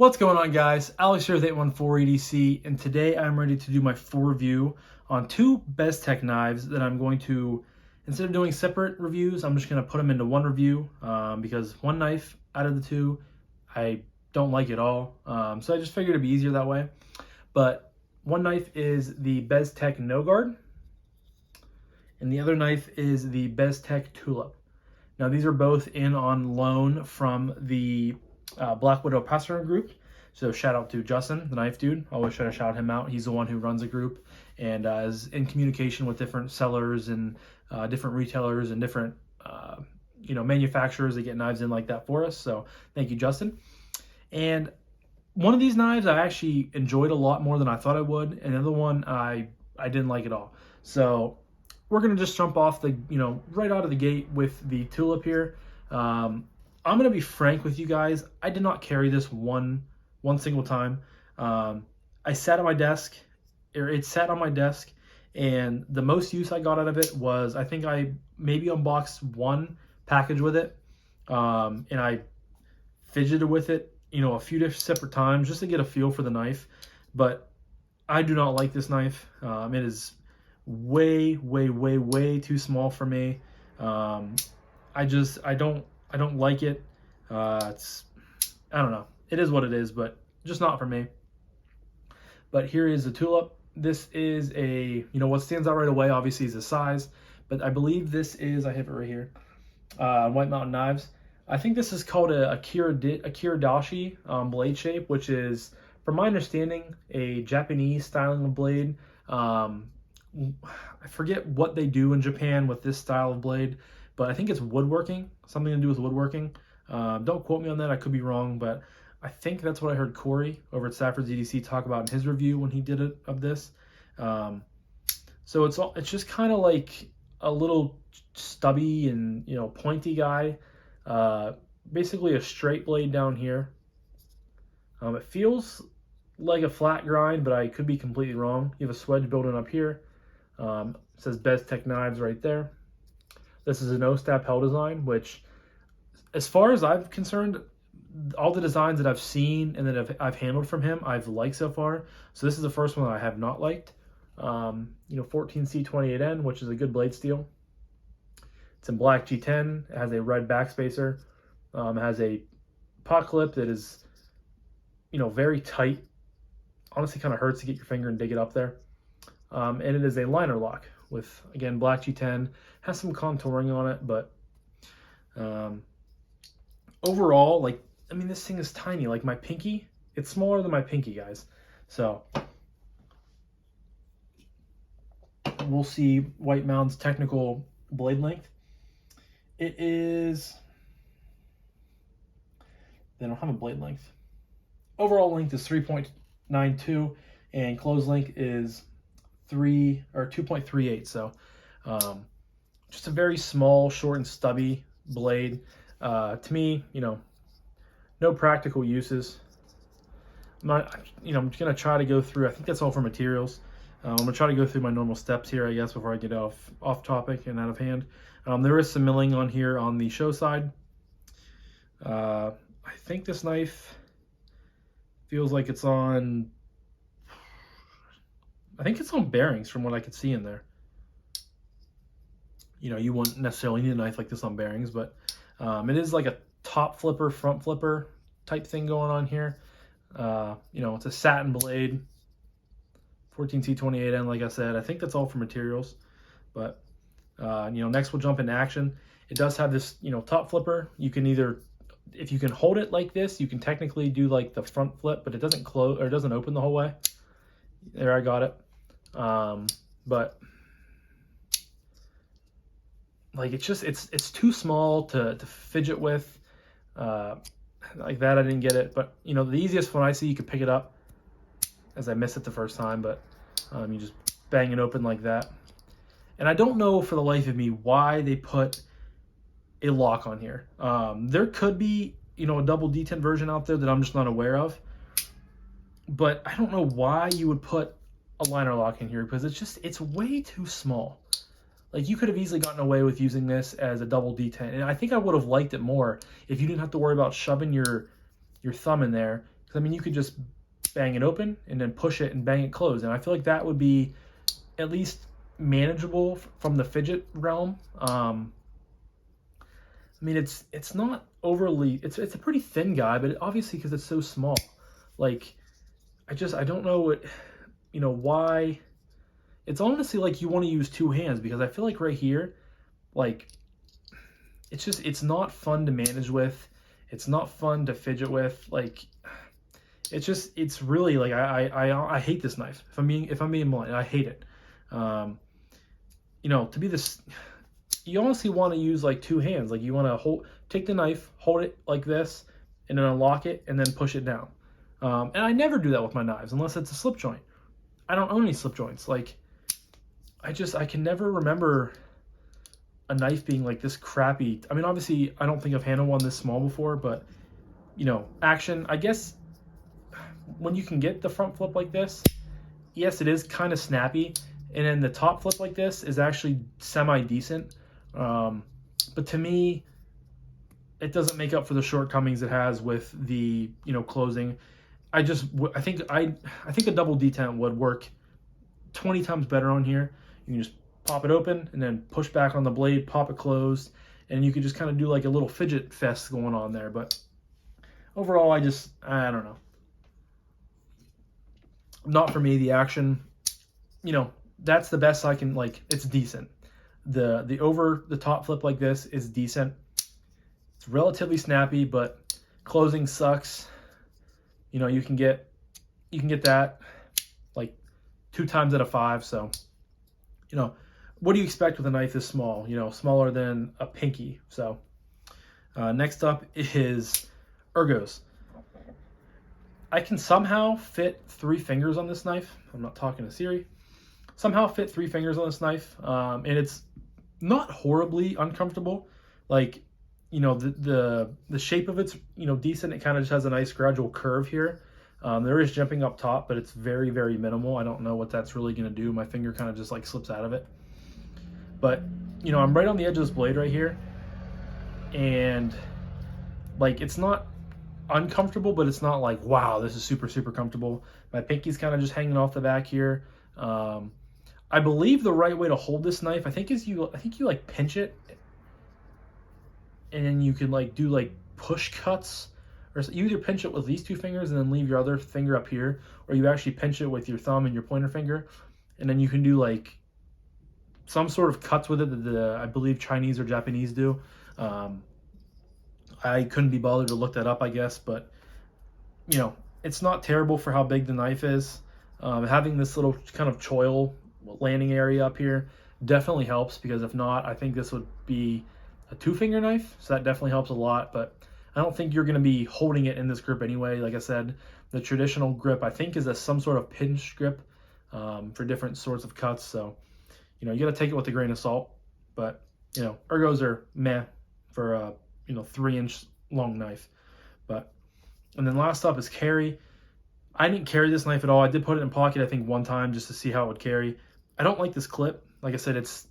What's going on, guys? Alex here with 814 EDC, and today I'm ready to do my full review on two Bestech knives that I'm going to, instead of doing separate reviews, I'm just going to put them into one review because one knife out of the two I don't like at all. So I just figured it'd be easier that way. But one knife is the Bestech Nogard, and the other knife is the Bestech Tulip. Now these are both in on loan from the Black Widow Passer group. So shout out to Justin, the knife dude. Always try to shout him out. He's the one who runs a group and is in communication with different sellers and different retailers and different manufacturers that get knives in like that for us. So thank you, Justin. And one of these knives I actually enjoyed a lot more than I thought I would, and the other one I didn't like at all. So we're gonna just jump off the right out of the gate with the Tulip here. I'm gonna be frank with you guys. I did not carry this one single time. I sat at my desk, or it sat on my desk, and the most use I got out of it was I think I maybe unboxed one package with it, and I fidgeted with it, a few different separate times just to get a feel for the knife. But I do not like this knife. It is way too small for me. I don't like it. I don't know. It is what it is, but just not for me. But here is the Tulip. This is what stands out right away, obviously, is the size. But I believe this is, I have it right here, White Mountain Knives. I think this is called a Kiradashi blade shape, which is, from my understanding, a Japanese styling of blade. I forget what they do in Japan with this style of blade, but I think it's woodworking, something to do with woodworking. Don't quote me on that, I could be wrong, but I think that's what I heard Corey over at Stafford's EDC talk about in his review when he did it of this. So it's just kind of like a little stubby and pointy guy. Basically a straight blade down here. It feels like a flat grind, but I could be completely wrong. You have a swedge building up here. It says Bestech Knives right there. This is an O-stab hell design, which, as far as I'm concerned, all the designs that I've seen and that I've handled from him, I've liked so far. So this is the first one that I have not liked. 14C28N, which is a good blade steel. It's in black G10. It has a red backspacer. It has a pot clip that is, very tight. Honestly, kind of hurts to get your finger and dig it up there. And it is a liner lock with, again, black G10. Has some contouring on it, but overall, this thing is tiny. Like my pinky, it's smaller than my pinky, guys. So we'll see White Mountain's technical blade length. It is, they don't have a blade length. Overall length is 3.92, and close length is 2.38. So just a very small, short and stubby blade. To me, no practical uses. I'm just gonna try to go through. I think that's all for materials. I'm gonna try to go through my normal steps here, I guess, before I get off topic and out of hand. There is some milling on here on the show side. I think this knife feels like it's on. I think it's on bearings from what I could see in there. You wouldn't necessarily need a knife like this on bearings, but it is like a top flipper, front flipper type thing going on here. It's a satin blade, 14C28N, like I said. I think that's all for materials. But, next we'll jump into action. It does have this, top flipper. You can either, if you can hold it like this, you can technically do like the front flip, but it doesn't close, or it doesn't open the whole way. There, I got it. But it's too small to fidget with. Like that, I didn't get it. But the easiest one I see, you could pick it up, as I missed it the first time, but you just bang it open like that. And I don't know for the life of me why they put a lock on here. There could be a double detent version out there that I'm just not aware of, but I don't know why you would put a liner lock in here, because it's way too small. Like, you could have easily gotten away with using this as a double detent, and I think I would have liked it more if you didn't have to worry about shoving your thumb in there, because Because I mean, you could just bang it open and then push it and bang it closed, and I feel like that would be at least manageable from the fidget realm. I mean, it's not overly. It's a pretty thin guy, but obviously because it's so small, like I don't know what, why. It's honestly like you want to use two hands, because I feel like right here, like it's not fun to manage with. It's not fun to fidget with. Like it's really like I hate this knife. If I'm being blunt, I hate it. To be this, you honestly want to use like two hands. Like you want to take the knife, hold it like this, and then unlock it, and then push it down. And I never do that with my knives unless it's a slip joint. I don't own any slip joints. Like I can never remember a knife being like this crappy. I mean, obviously I don't think I've handled one this small before, but action, I guess when you can get the front flip like this, yes, it is kind of snappy. And then the top flip like this is actually semi-decent. But to me, it doesn't make up for the shortcomings it has with the, closing. I think a double detent would work 20 times better on here. You can just pop it open and then push back on the blade, pop it closed, and you could just kind of do like a little fidget fest going on there. But overall, I don't know. Not for me, the action, that's the best I can, like, it's decent. The over the top flip like this is decent. It's relatively snappy, but closing sucks. You can get that like 2 times out of 5. So, what do you expect with a knife this small? Smaller than a pinky. So, next up is ergos. I can somehow fit 3 fingers on this knife. I'm not talking to Siri. Somehow fit 3 fingers on this knife, and it's not horribly uncomfortable. Like, the shape of it's decent. It kind of just has a nice gradual curve here. There is jumping up top, but it's very, very minimal. I don't know what that's really going to do. My finger kind of just like slips out of it. But I'm right on the edge of this blade right here, and like it's not uncomfortable, but it's not like, wow, this is super, super comfortable. My pinky's kind of just hanging off the back here. I believe the right way to hold this knife, I think you like pinch it, and then you can like do like push cuts, or you either pinch it with these 2 fingers and then leave your other finger up here, or you actually pinch it with your thumb and your pointer finger, and then you can do like some sort of cuts with it that I believe Chinese or Japanese do. I couldn't be bothered to look that up, I guess, but it's not terrible for how big the knife is. Having this little kind of choil landing area up here definitely helps, because if not, I think this would be a 2-finger knife, so that definitely helps a lot. But I don't think you're going to be holding it in this grip anyway. Like I said, the traditional grip I think is some sort of pinch grip for different sorts of cuts. So you got to take it with a grain of salt. But ergos are meh for a 3-inch long knife. And then last up is carry. I didn't carry this knife at all. I did put it in pocket, I think, one time just to see how it would carry. I don't like this clip. Like I said, it's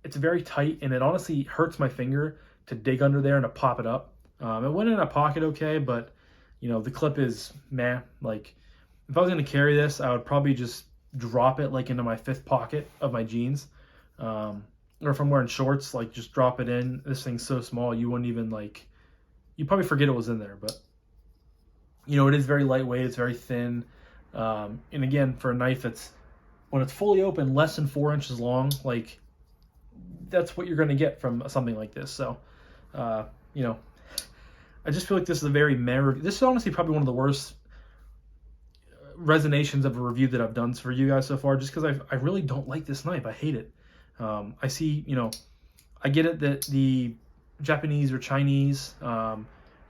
very tight, and it honestly hurts my finger to dig under there and to pop it up. It went in a pocket okay, but the clip is meh. Like if I was going to carry this, I would probably just drop it like into my 5th pocket of my jeans, or if I'm wearing shorts, like just drop it in. This thing's so small you wouldn't even you probably forget it was in there. But it is very lightweight. It's very thin, and again, for a knife, when it's fully open, less than 4 inches long. Like that's what you're going to get from something like this. So I just feel like this is a very meh review. This is honestly probably one of the worst resonations of a review that I've done for you guys so far, just because I really don't like this knife. I hate it. I see, I get it that the Japanese or Chinese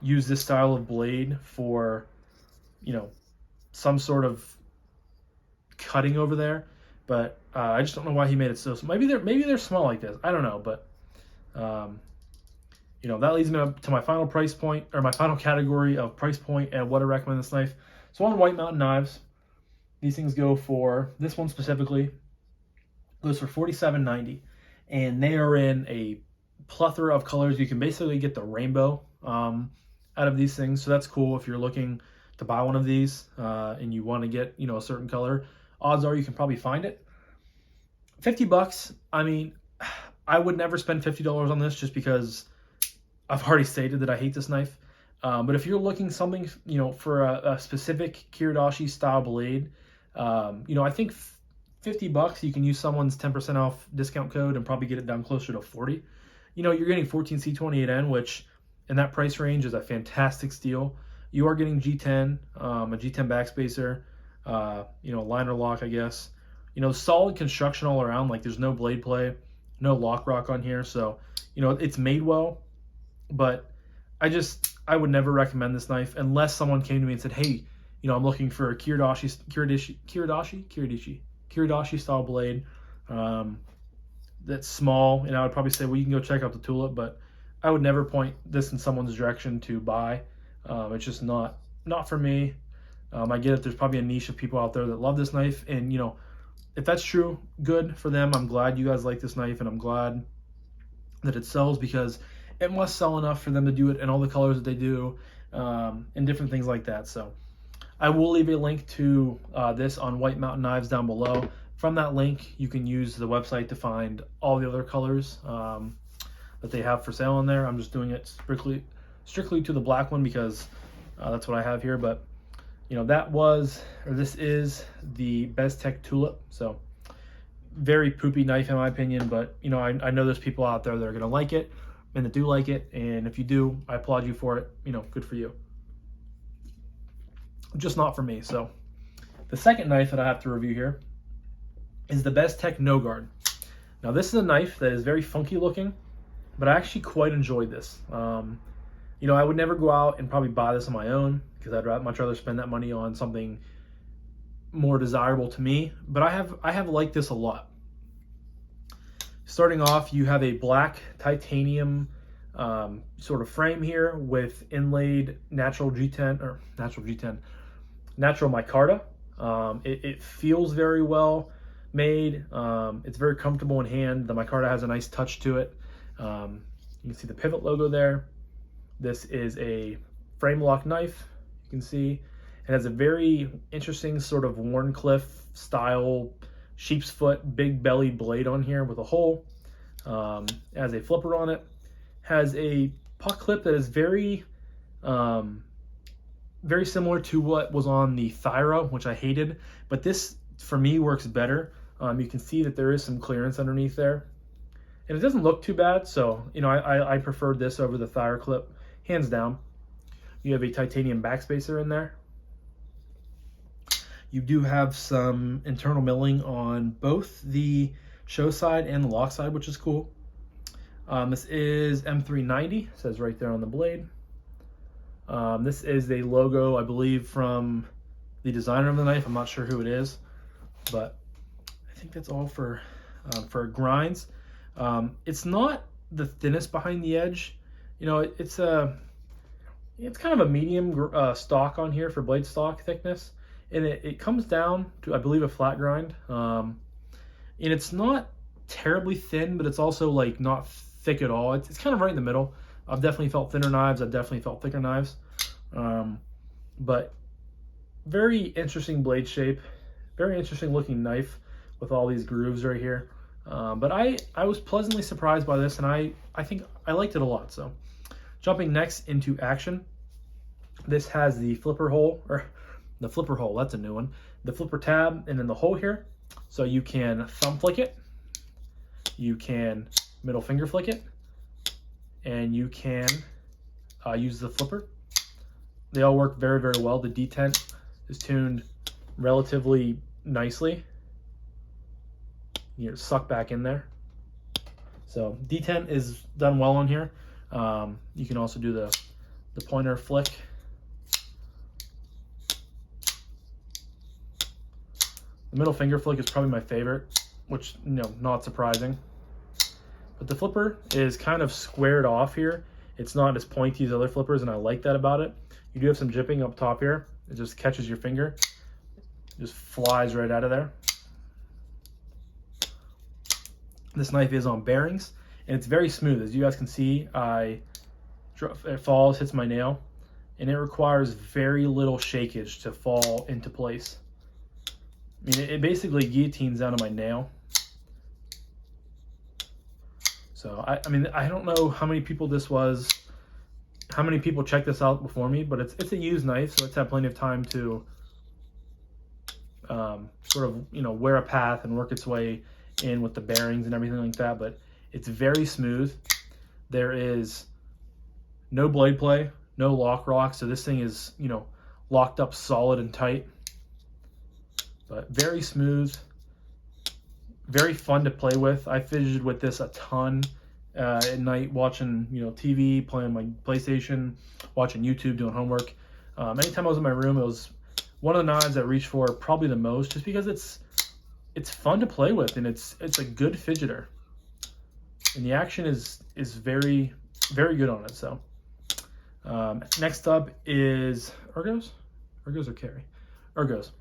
use this style of blade for, some sort of cutting over there, but I just don't know why he made it so small. Maybe they're small like this. I don't know, but that leads me up to my final price point, or my final category of price point and what I recommend this knife. So on White Mountain Knives, these things go for, this one specifically goes for $47.90, and they are in a plethora of colors. You can basically get the rainbow out of these things, so that's cool if you're looking to buy one of these and you want to get, you know, a certain color, odds are you can probably find it. $50, I mean, I would never spend $50 on this just because I've already stated that I hate this knife. But if you're looking something, you know, for a specific Kiridashi style blade, you know, I think $50 you can use someone's 10% off discount code and probably get it down closer to 40. You know, you're getting 14C28N, which in that price range is a fantastic steal. You are getting G10, a G10 backspacer, you know, liner lock, I guess. You know, solid construction all around. Like, there's no blade play, no lock rock on here. So, you know, it's made well, but I would never recommend this knife unless someone came to me and said, hey, you know, I'm looking for a Kiridashi style blade that's small. And I would probably say, well, you can go check out the Tulip, but I would never point this in someone's direction to buy. It's just not for me. I get it. There's probably a niche of people out there that love this knife. And, you know, if that's true, good for them. I'm glad you guys like this knife, and I'm glad that it sells, because it must sell enough for them to do it in all the colors that they do, and different things like that. So I will leave a link to this on White Mountain Knives down below. From that link, you can use the website to find all the other colors that they have for sale in there. I'm just doing it strictly to the black one because that's what I have here. But, you know, this is the Bestech Tulip. So very poopy knife in my opinion, but, you know, I know there's people out there that are going to like it and that do like it. And if you do, I applaud you for it. You know, good for you. Just not for me. So the second knife that I have to review here is the Bestech Nogard. Now, this is a knife that is very funky looking, but I actually quite enjoyed this. You know, I would never go out and probably buy this on my own because I'd much rather spend that money on something more desirable to me, but I have liked this a lot. Starting off, you have a black titanium sort of frame here with inlaid natural micarta. It feels very well made. It's very comfortable in hand. The micarta has a nice touch to it. You can see the pivot logo there. This is a frame lock knife. You can see it has a very interesting sort of Warncliffe style sheep's foot big belly blade on here with a hole. Has a flipper on it. Has a puck clip that is very similar to what was on the Thyra, which I hated, but this for me works better. You can see that there is some clearance underneath there, and it doesn't look too bad. So, you know, I preferred this over the Thyra clip, hands down. You have a titanium backspacer in there. You do have some internal milling on both the show side and the lock side, which is cool. This is M390, says right there on the blade. This is a logo, I believe, from the designer of the knife. I'm not sure who it is, but I think that's all for grinds. It's not the thinnest behind the edge. You know, it's kind of a medium stock on here for blade stock thickness, and it comes down to, I believe, a flat grind. And it's not terribly thin, but it's also like not thick at all. It's kind of right in the middle. I've definitely felt thinner knives. I've definitely felt thicker knives. But very interesting blade shape. Very interesting looking knife with all these grooves right here. But I was pleasantly surprised by this, and I think I liked it a lot. So jumping next into action. This has the flipper hole, that's a new one. The flipper tab, and then the hole here. So you can thumb flick it. You can middle finger flick it. And you can use the flipper. They all work very, very well. The detent is tuned relatively nicely. You suck back in there. So detent is done well on here. You can also do the pointer flick. The middle finger flick is probably my favorite, which, you know, not surprising. But the flipper is kind of squared off here. It's not as pointy as other flippers, and I like that about it. You do have some jipping up top here. It just catches your finger. It just flies right out of there. This knife is on bearings, and it's very smooth. As you guys can see, it falls, hits my nail, and it requires very little shakage to fall into place. I mean, it basically guillotines down to my nail. So, I mean, I don't know how many people this was, how many people checked this out before me, but it's a used knife, so it's had plenty of time to sort of, you know, wear a path and work its way in with the bearings and everything like that. But it's very smooth. There is no blade play, no lock rock, so this thing is, you know, locked up solid and tight. But very smooth, very fun to play with. I fidgeted with this a ton at night, watching, you know, TV, playing my PlayStation, watching YouTube, doing homework. Anytime I was in my room, it was one of the knives I reached for probably the most, just because it's fun to play with, and it's a good fidgeter, and the action is very, very good on it. So next up is Ergos or Carry? Ergos.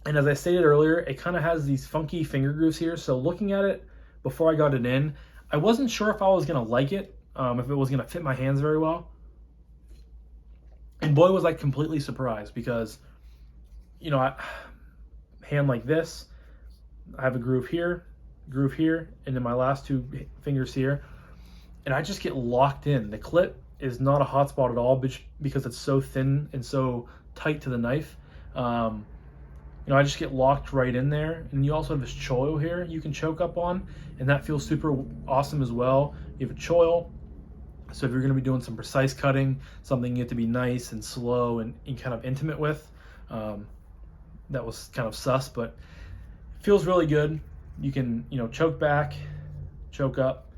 And as I stated earlier, it kind of has these funky finger grooves here. So looking at it before I got it in, I wasn't sure if I was going to like it, if it was going to fit my hands very well. And boy, was I completely surprised, because, you know, hand like this, I have a groove here, and then my last two fingers here, and I just get locked in. The clip is not a hot spot at all, because it's so thin and so tight to the knife. You know, I just get locked right in there. And you also have this choil here you can choke up on, and that feels super awesome as well. You have a choil, so if you're going to be doing some precise cutting, something you have to be nice and slow and kind of intimate with, that was kind of sus, but it feels really good. You can, you know, choke back, choke up.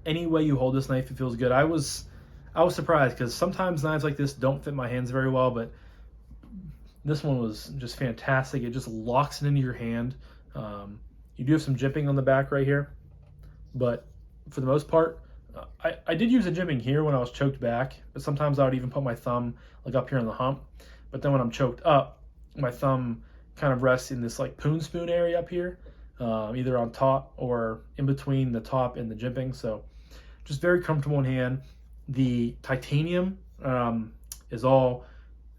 Any way you hold this knife, it feels good. I was surprised, because sometimes knives like this don't fit my hands very well, but this one was just fantastic. It just locks it into your hand. You do have some jimping on the back right here, but for the most part, I did use a jimping here when I was choked back, but sometimes I would even put my thumb like up here on the hump. But then when I'm choked up, my thumb kind of rests in this like poon spoon area up here, either on top or in between the top and the jimping. So just very comfortable in hand. The titanium is all,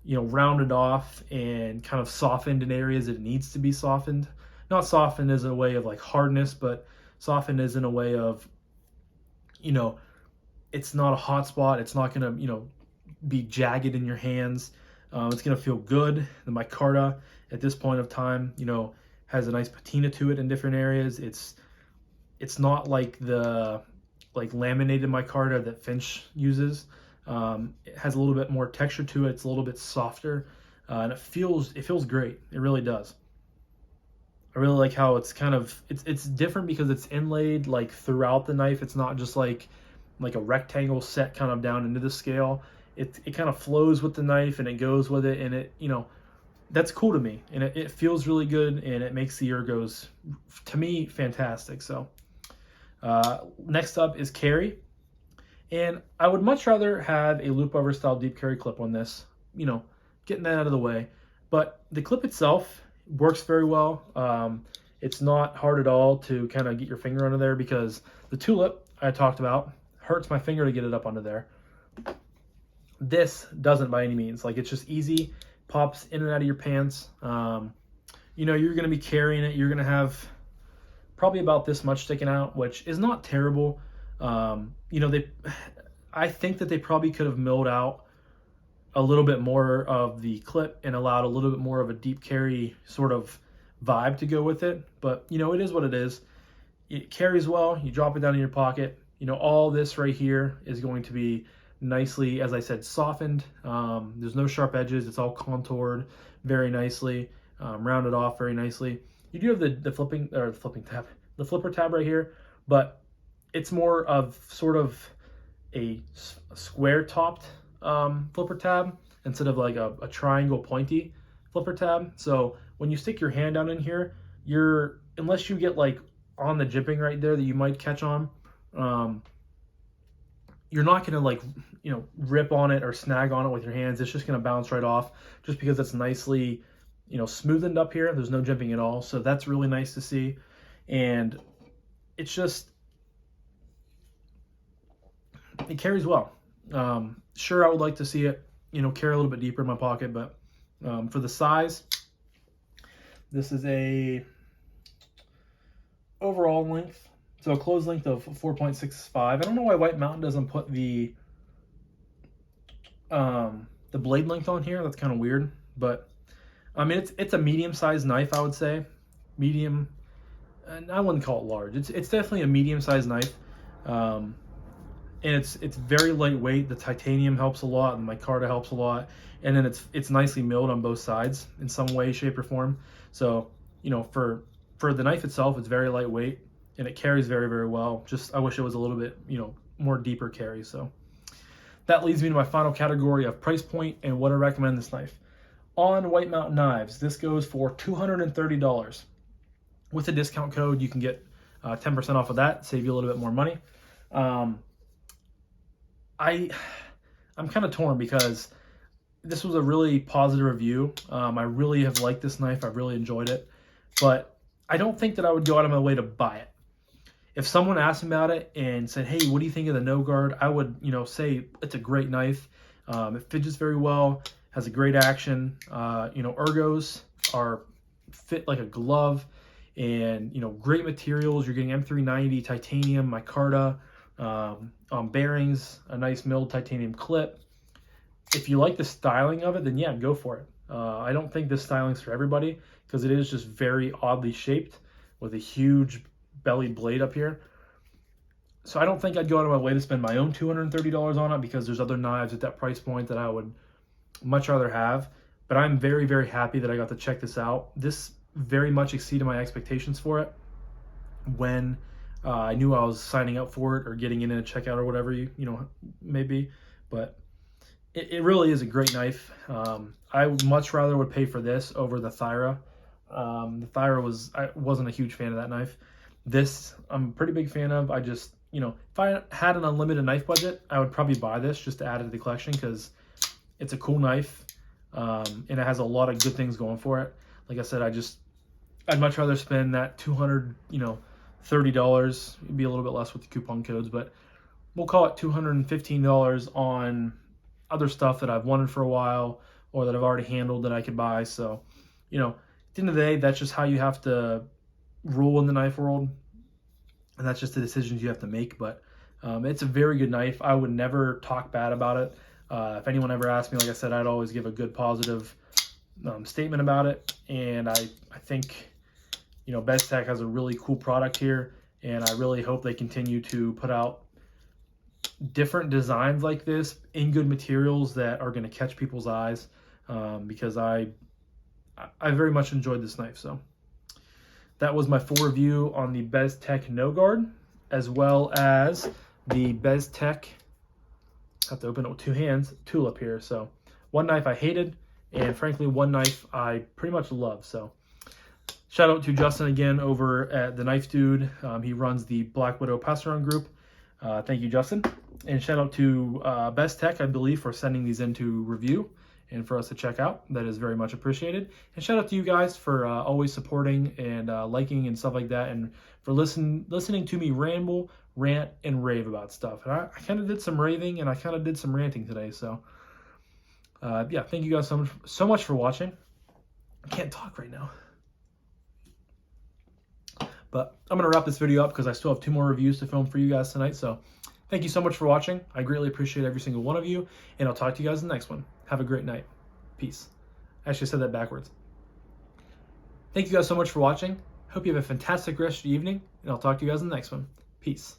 you know, rounded off and kind of softened in areas it needs to be softened. Not softened as a way of like hardness, but softened as in a way of, you know, it's not a hot spot. It's not going to, you know, be jagged in your hands. It's going to feel good. The micarta at this point of time, you know, has a nice patina to it in different areas. It's not like the laminated micarta that Finch uses. It has a little bit more texture to it. It's a little bit softer, and it feels great. It really does. I really like how it's kind of it's different, because it's inlaid like throughout the knife. It's not just like a rectangle set kind of down into the scale. It kind of flows with the knife, and it goes with it, and it, you know, that's cool to me, and it feels really good, and it makes the ergos, to me, fantastic. So next up is Carry. And I would much rather have a loop over style deep carry clip on this, you know, getting that out of the way. But the clip itself works very well. It's not hard at all to kind of get your finger under there, because the Tulip I talked about hurts my finger to get it up under there. This doesn't by any means. Like, it's just easy, pops in and out of your pants. You know, you're going to be carrying it. You're going to have probably about this much sticking out, which is not terrible. You know, I think that they probably could have milled out a little bit more of the clip and allowed a little bit more of a deep carry sort of vibe to go with it. But, you know, it is what it is. It carries well. You drop it down in your pocket. You know, all this right here is going to be nicely, as I said, softened. There's no sharp edges. It's all contoured very nicely, rounded off very nicely. You do have the flipper tab right here, but it's more of sort of a square topped flipper tab instead of like a triangle pointy flipper tab. So when you stick your hand down in here, unless you get like on the jimping right there that you might catch on, you're not going to like, you know, rip on it or snag on it with your hands. It's just going to bounce right off, just because it's nicely, you know, smoothened up here. There's no jimping at all. So that's really nice to see. And it's just, it carries well. Sure, I would like to see it carry a little bit deeper in my pocket. But for the size, this is a overall length, so a closed length of 4.65. I don't know why White Mountain doesn't put the blade length on here. That's kind of weird, but I mean it's a medium-sized knife, I would say. Medium, and I wouldn't call it large. It's definitely a medium-sized knife, and it's very lightweight. The titanium helps a lot, and the micarta helps a lot, and then it's nicely milled on both sides in some way, shape, or form. So for the knife itself, it's very lightweight and it carries very, very well. Just I wish it was a little bit more deeper carry. So that leads me to my final category of price point and what I recommend this knife. On White Mountain Knives, this goes for $230. With a discount code, you can get 10% off of that, save you a little bit more money. I'm kind of torn because this was a really positive review. I really have liked this knife. I've really enjoyed it, but I don't think that I would go out of my way to buy it. If someone asked me about it and said, hey, what do you think of the Nogard? I would, say it's a great knife. It fidgets very well, has a great action. Ergos are fit like a glove, and, great materials. You're getting M390 titanium, micarta, bearings, a nice milled titanium clip. If you like the styling of it, then yeah, go for it. I don't think this styling's for everybody because it is just very oddly shaped with a huge belly blade up here. So I don't think I'd go out of my way to spend my own $230 on it because there's other knives at that price point that I would much rather have. But I'm very, very happy that I got to check this out. This very much exceeded my expectations for it when I knew I was signing up for it or getting in a checkout or whatever maybe. But it really is a great knife. I much rather would pay for this over the Thyra. The Thyra I wasn't a huge fan of that knife. This I'm a pretty big fan of. I just, if I had an unlimited knife budget, I would probably buy this just to add it to the collection because it's a cool knife, and it has a lot of good things going for it. Like I said, I'd much rather spend that $230. It'd be a little bit less with the coupon codes, but we'll call it $215 on other stuff that I've wanted for a while or that I've already handled that I could buy. So, at the end of the day, that's just how you have to rule in the knife world, and that's just the decisions you have to make. But it's a very good knife. I would never talk bad about it. If anyone ever asked me, like I said, I'd always give a good positive statement about it. And I think Bestech has a really cool product here, and I really hope they continue to put out different designs like this in good materials that are going to catch people's eyes, because I very much enjoyed this knife. So that was my full review on the Bestech Nogard, as well as the Bestech, I have to open it with two hands, Tulip here. So one knife I hated, and frankly one knife I pretty much love. So shout out to Justin again over at the Knife Dude. He runs the Black Widow pass-around group. Thank you, Justin. And shout out to Bestech, I believe, for sending these into review and for us to check out. That is very much appreciated. And shout out to you guys for always supporting and liking and stuff like that, and for listening to me ramble, rant, and rave about stuff. And I kind of did some raving and I kind of did some ranting today. So yeah, thank you guys so much for watching. I can't talk right now. But I'm going to wrap this video up because I still have 2 more reviews to film for you guys tonight. So thank you so much for watching. I greatly appreciate every single one of you. And I'll talk to you guys in the next one. Have a great night. Peace. Actually, I said that backwards. Thank you guys so much for watching. Hope you have a fantastic rest of the evening. And I'll talk to you guys in the next one. Peace.